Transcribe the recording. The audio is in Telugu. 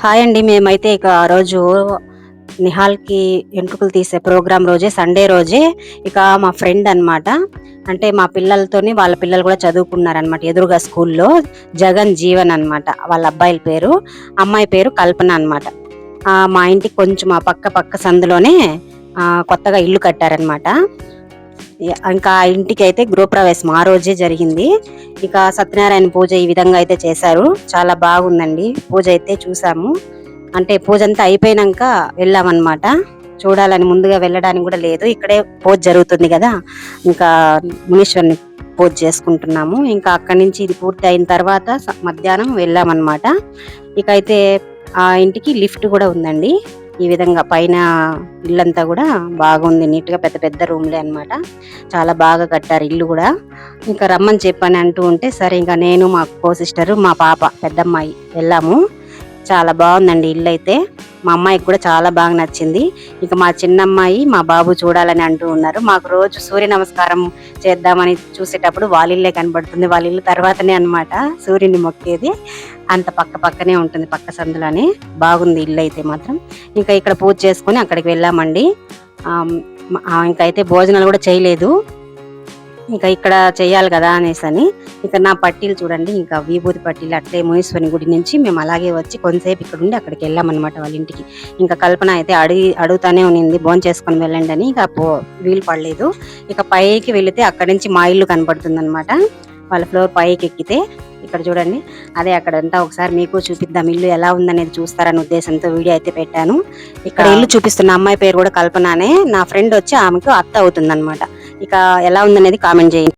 హాయ్ అండి. మేమైతే ఇక ఆ రోజు నిహాల్‌కి ఎంట్రుకలు తీసే ప్రోగ్రామ్ రోజే, సండే రోజే ఇక మా ఫ్రెండ్ అన్నమాట. అంటే మా పిల్లలతోని వాళ్ళ పిల్లలు కూడా చదువుకున్నారనమాట ఎదురుగా స్కూల్లో. జగన్, జీవన్ అన్నమాట వాళ్ళ అబ్బాయిల పేరు. అమ్మాయి పేరు కల్పన అన్నమాట. మా ఇంటికి కొంచెం ఆ పక్క సందులోనే కొత్తగా ఇల్లు కట్టారనమాట. ఇంకా ఆ ఇంటికైతే గృహప్రవేశం ఆ రోజే జరిగింది. ఇక సత్యనారాయణ పూజ ఈ విధంగా అయితే చేశారు. చాలా బాగుందండి. పూజ అయితే చూసాము. అంటే పూజ అంతా అయిపోయినాక వెళ్ళామన్నమాట. చూడాలని ముందుగా వెళ్ళడానికి కూడా లేదు. ఇక్కడే పూజ జరుగుతుంది కదా, ఇంకా మునీశ్వరుని పూజ చేసుకుంటున్నాము. ఇంకా అక్కడి నుంచి ఇది పూర్తి అయిన తర్వాత మధ్యాహ్నం వెళ్ళామన్నమాట. ఇక అయితే ఆ ఇంటికి లిఫ్ట్ కూడా ఉందండి. ఈ విధంగా పైన ఇల్లంతా కూడా బాగుంది. నీట్ గా పెద్ద పెద్ద రూమ్లే అన్నమాట. చాలా బాగా కట్టారు ఇల్లు కూడా. ఇంకా రమ్మని చెప్పని అంటూ ఉంటే సరే, ఇంకా నేను మా కో సిస్టర్ మా పాప పెద్దమ్మాయి వెళ్ళాము. చాలా బాగుందండి ఇల్లు అయితే. మా అమ్మాయికి కూడా చాలా బాగా నచ్చింది. ఇక మా చిన్నమ్మాయి మా బాబు చూడాలని అంటూ ఉన్నారు. మాకు రోజు సూర్య నమస్కారం చేద్దామని చూసేటప్పుడు వాళ్ళ ఇల్లే కనబడుతుంది. వాళ్ళ ఇల్లు తర్వాతనే అన్నమాట సూర్యుని మొక్కేది. అంత పక్కనే ఉంటుంది, పక్క సందులోనే. బాగుంది ఇల్లు అయితే మాత్రం. ఇంకా ఇక్కడ పూజ చేసుకుని అక్కడికి వెళ్ళామండి. ఇంకైతే భోజనాలు కూడా చేయలేదు. ఇంకా ఇక్కడ చెయ్యాలి కదా అనేసి ఇక నా పట్టీలు చూడండి, ఇంకా విభూతి పట్టీలు అట్లే మునీశ్వరుని గుడి నుంచి మేము అలాగే వచ్చి కొంతసేపు ఇక్కడ ఉండి అక్కడికి వెళ్ళామన్నమాట వాళ్ళ ఇంటికి. ఇంకా కల్పన అయితే అడుగుతానే ఉన్నింది భోజనం చేసుకొని వెళ్ళండి అని. ఇక వీలు పడలేదు. ఇక పైకి వెళితే అక్కడి నుంచి మా ఇల్లు కనపడుతుంది అనమాట. వాళ్ళ ఫ్లోర్ పైకి ఎక్కితే ఇక్కడ చూడండి, అదే అక్కడంతా ఒకసారి మీకు చూపిద్దాం ఇల్లు ఎలా ఉందనేది చూస్తారనే ఉద్దేశంతో వీడియో అయితే పెట్టాను. ఇక్కడ ఇల్లు చూపిస్తున్న అమ్మాయి పేరు కూడా కల్పననే. నా ఫ్రెండ్ వచ్చి ఆమెకు అత్త అవుతుంది అనమాట. ఇక ఎలా ఉందనేది కామెంట్ చేయండి.